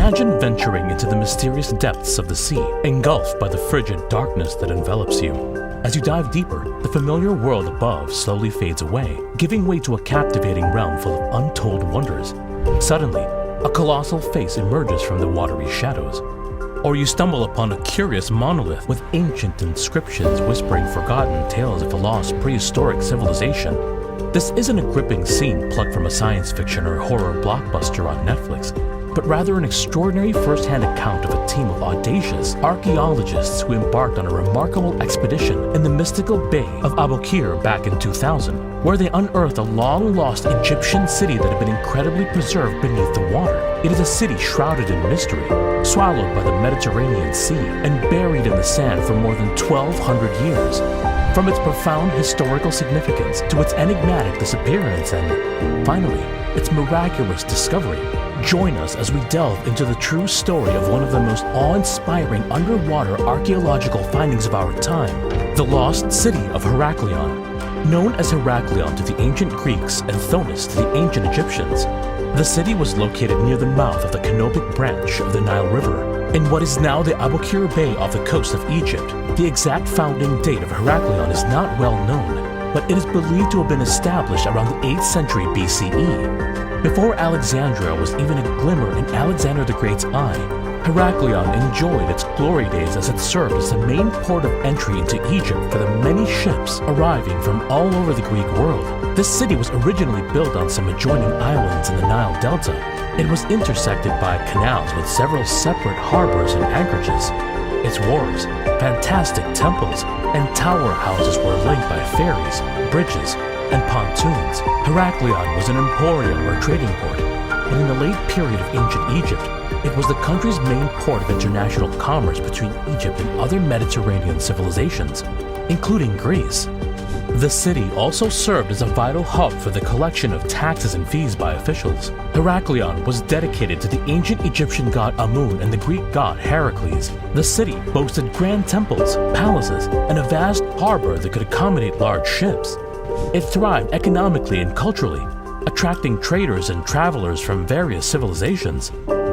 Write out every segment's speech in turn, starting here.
Imagine venturing into the mysterious depths of the sea, engulfed by the frigid darkness that envelops you. As you dive deeper, the familiar world above slowly fades away, giving way to a captivating realm full of untold wonders. Suddenly, a colossal face emerges from the watery shadows. Or you stumble upon a curious monolith with ancient inscriptions whispering forgotten tales of a lost prehistoric civilization. This isn't a gripping scene plucked from a science fiction or horror blockbuster on Netflix, but rather an extraordinary first-hand account of a team of audacious archaeologists who embarked on a remarkable expedition in the mystical Bay of Aboukir back in 2000, where they unearthed a long-lost Egyptian city that had been incredibly preserved beneath the water. It is a city shrouded in mystery, swallowed by the Mediterranean Sea, and buried in the sand for more than 1,200 years. From its profound historical significance to its enigmatic disappearance and, finally, its miraculous discovery, join us as we delve into the true story of one of the most awe-inspiring underwater archaeological findings of our time, the lost city of Heracleion. Known as Heracleion to the ancient Greeks and Thonis to the ancient Egyptians, the city was located near the mouth of the Canopic branch of the Nile River, in what is now the Aboukir Bay off the coast of Egypt. The exact founding date of Heracleion is not well known, but it is believed to have been established around the 8th century BCE. Before Alexandria was even a glimmer in Alexander the Great's eye, Heracleion enjoyed its glory days as it served as the main port of entry into Egypt for the many ships arriving from all over the Greek world. This city was originally built on some adjoining islands in the Nile Delta. It was intersected by canals with several separate harbors and anchorages. Its wharves, fantastic temples, and tower houses were linked by ferries, bridges, and pontoons. Heracleion was an emporium or trading port, and in the late period of ancient Egypt, it was the country's main port of international commerce between Egypt and other Mediterranean civilizations, including Greece. The city also served as a vital hub for the collection of taxes and fees by officials. Heracleion was dedicated to the ancient Egyptian god Amun and the Greek god Heracles. The city boasted grand temples, palaces, and a vast harbor that could accommodate large ships. It thrived economically and culturally, attracting traders and travelers from various civilizations.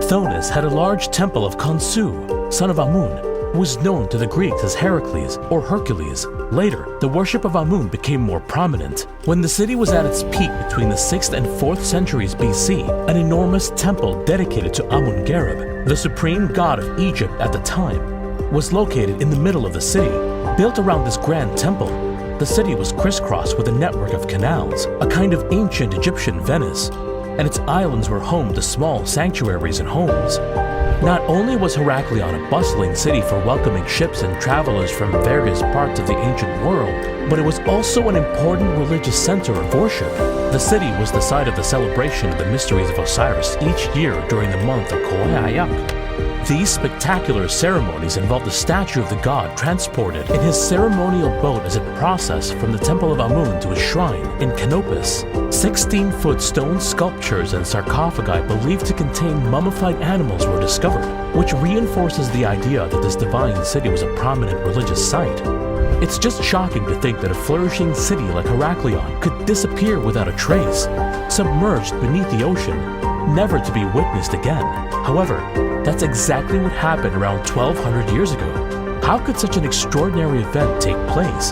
Thonis had a large temple of Khonsu, son of Amun, who was known to the Greeks as Heracles or Hercules. Later, the worship of Amun became more prominent. When the city was at its peak between the 6th and 4th centuries BC, an enormous temple dedicated to Amun-Gareb, the supreme god of Egypt at the time, was located in the middle of the city. Built around this grand temple, the city was crisscrossed with a network of canals, a kind of ancient Egyptian Venice, and its islands were home to small sanctuaries and homes. Not only was Heracleion a bustling city for welcoming ships and travelers from various parts of the ancient world, but it was also an important religious center of worship. The city was the site of the celebration of the mysteries of Osiris each year during the month of Khoiak. These spectacular ceremonies involved the statue of the god transported in his ceremonial boat as it processed from the temple of Amun to his shrine in Canopus. 16-foot stone sculptures and sarcophagi believed to contain mummified animals were discovered, which reinforces the idea that this divine city was a prominent religious site. It's just shocking to think that a flourishing city like Heracleion could disappear without a trace, submerged beneath the ocean, never to be witnessed again. However, that's exactly what happened around 1,200 years ago. How could such an extraordinary event take place?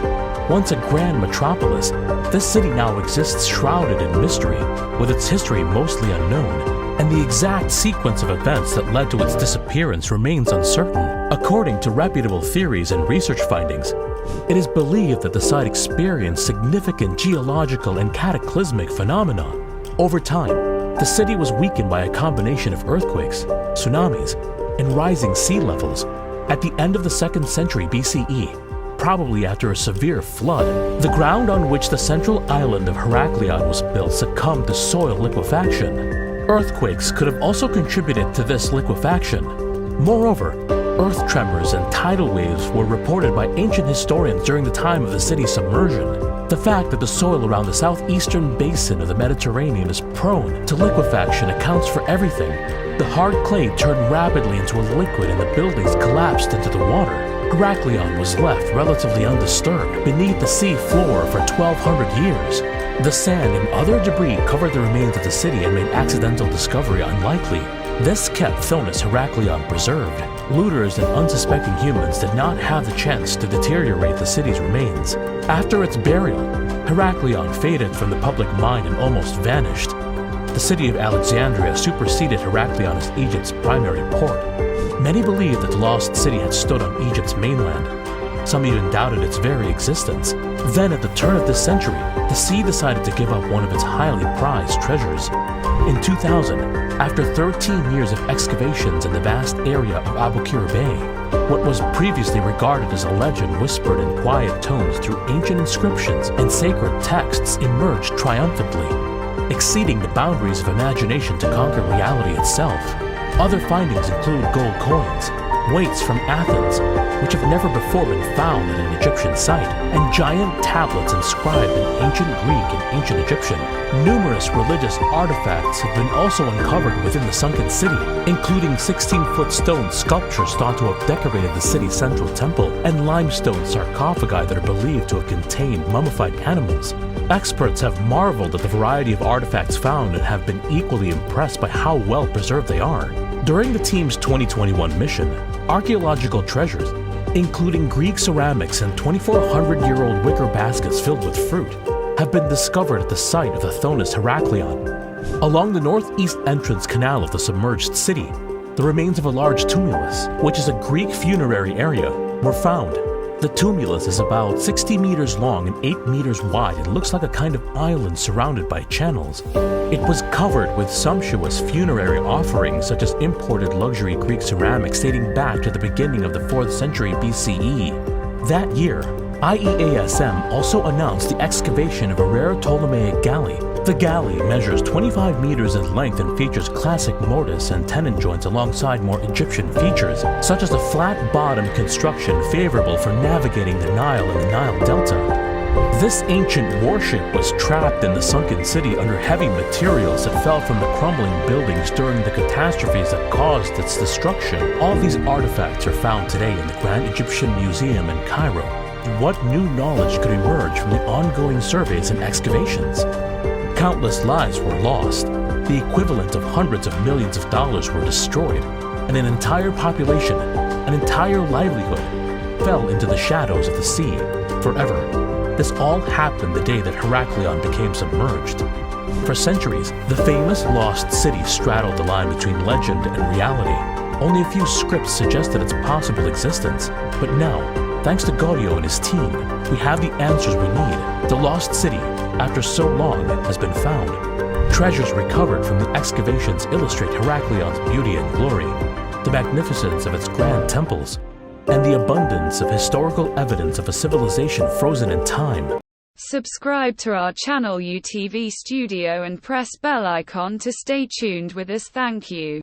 Once a grand metropolis, this city now exists shrouded in mystery, with its history mostly unknown, and the exact sequence of events that led to its disappearance remains uncertain. According to reputable theories and research findings, it is believed that the site experienced significant geological and cataclysmic phenomena. Over time, the city was weakened by a combination of earthquakes, tsunamis, and rising sea levels. At the end of the 2nd century BCE, probably after a severe flood, the ground on which the central island of Heracleion was built succumbed to soil liquefaction. Earthquakes could have also contributed to this liquefaction. Moreover, earth tremors and tidal waves were reported by ancient historians during the time of the city's submersion. The fact that the soil around the southeastern basin of the Mediterranean is prone to liquefaction accounts for everything. The hard clay turned rapidly into a liquid and the buildings collapsed into the water. Heracleion was left relatively undisturbed beneath the sea floor for 1,200 years. The sand and other debris covered the remains of the city and made accidental discovery unlikely. This kept Thonis Heracleion preserved. Looters and unsuspecting humans did not have the chance to deteriorate the city's remains. After its burial, Heracleion faded from the public mind and almost vanished. The city of Alexandria superseded Heracleion as Egypt's primary port. Many believed that the lost city had stood on Egypt's mainland. Some even doubted its very existence. Then, at the turn of this century, the sea decided to give up one of its highly prized treasures. In 2000, after 13 years of excavations in the vast area of Aboukir Bay, what was previously regarded as a legend whispered in quiet tones through ancient inscriptions and sacred texts emerged triumphantly, exceeding the boundaries of imagination to conquer reality itself. Other findings include gold coins, weights from Athens, which have never before been found at an Egyptian site, and giant tablets inscribed in ancient Greek and ancient Egyptian. Numerous religious artifacts have been also uncovered within the sunken city, including 16-foot stone sculptures thought to have decorated the city's central temple, and limestone sarcophagi that are believed to have contained mummified animals. Experts have marveled at the variety of artifacts found and have been equally impressed by how well preserved they are. During the team's 2021 mission, archaeological treasures, including Greek ceramics and 2,400-year-old wicker baskets filled with fruit, have been discovered at the site of the Thonis Heracleion. Along the northeast entrance canal of the submerged city, the remains of a large tumulus, which is a Greek funerary area, were found. The tumulus is about 60 meters long and 8 meters wide and looks like a kind of island surrounded by channels. It was covered with sumptuous funerary offerings such as imported luxury Greek ceramics dating back to the beginning of the 4th century BCE. That year, IEASM also announced the excavation of a rare Ptolemaic galley. The galley measures 25 meters in length and features classic mortise and tenon joints alongside more Egyptian features, such as a flat-bottomed construction favorable for navigating the Nile and the Nile Delta. This ancient warship was trapped in the sunken city under heavy materials that fell from the crumbling buildings during the catastrophes that caused its destruction. All these artifacts are found today in the Grand Egyptian Museum in Cairo. What new knowledge could emerge from the ongoing surveys and excavations? Countless lives were lost, the equivalent of hundreds of millions of dollars were destroyed, and an entire population, an entire livelihood, fell into the shadows of the sea forever. This all happened the day that Heracleion became submerged. For centuries, the famous lost city straddled the line between legend and reality. Only a few scripts suggested its possible existence, but now, thanks to Gaudio and his team, we have the answers we need. The lost city, after so long, has been found. Treasures recovered from the excavations illustrate Heracleion's beauty and glory, the magnificence of its grand temples, and the abundance of historical evidence of a civilization frozen in time. Subscribe to our channel UTV Studio and press bell icon to stay tuned with us. Thank you.